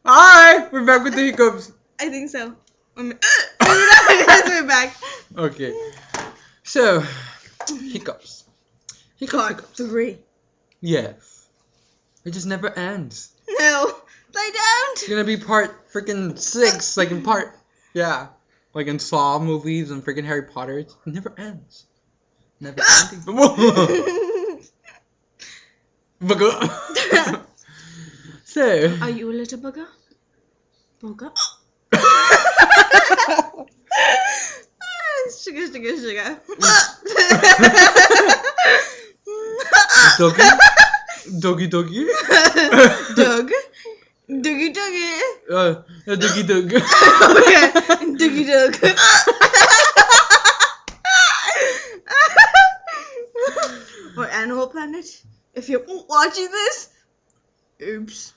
Hi! We're back with the hiccups. I think so. We're back. Okay. So, hiccups. Part 3. Yes. It just never ends. No, they don't. It's gonna be part freaking 6, like in part. Yeah. Like in Saw movies and freaking Harry Potter. It never ends. Never ending. Bugger. So. Are you a little bugger? Bugger? Sugar, sugar, sugar. Doggy. Doggy. Dog. Doggy, doggy. Doggy dog. Okay. Doggy dog. Or Animal Planet. If you're watching this, oops.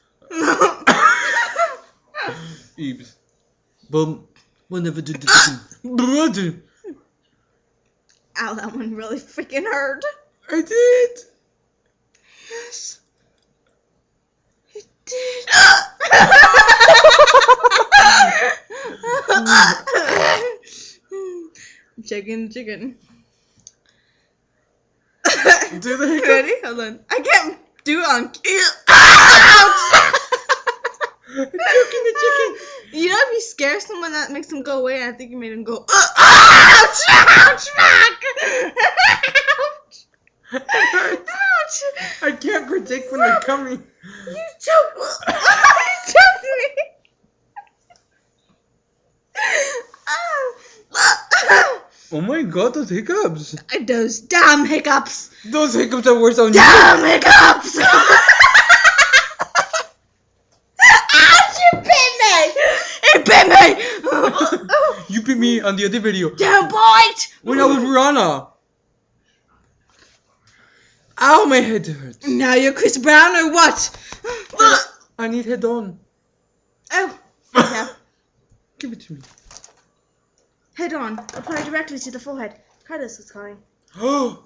Oops. Well, we'll never do this again. Ow, that one really freaking hurt. I did. Yes. It did. Chicken. Do the hiccup. Ready? Hold on. I can't do it on cue. Choking the chicken. You know, if you scare someone, that makes them go away. I think you made them go. Ouch! Ouch! Ouch! Ouch! I can't predict when they're coming. You choked me. Oh my god, those hiccups. Those damn hiccups. Those hiccups are worse on you. Damn hiccups. Ouch! You bit me. It bit me. You beat me on the other video. Don't bite. When I was Rihanna. Ow, my head hurts. Now you're Chris Brown or what? I need head on. Oh, yeah. Give it to me. Head on. Apply directly to the forehead. How does this going? Oh,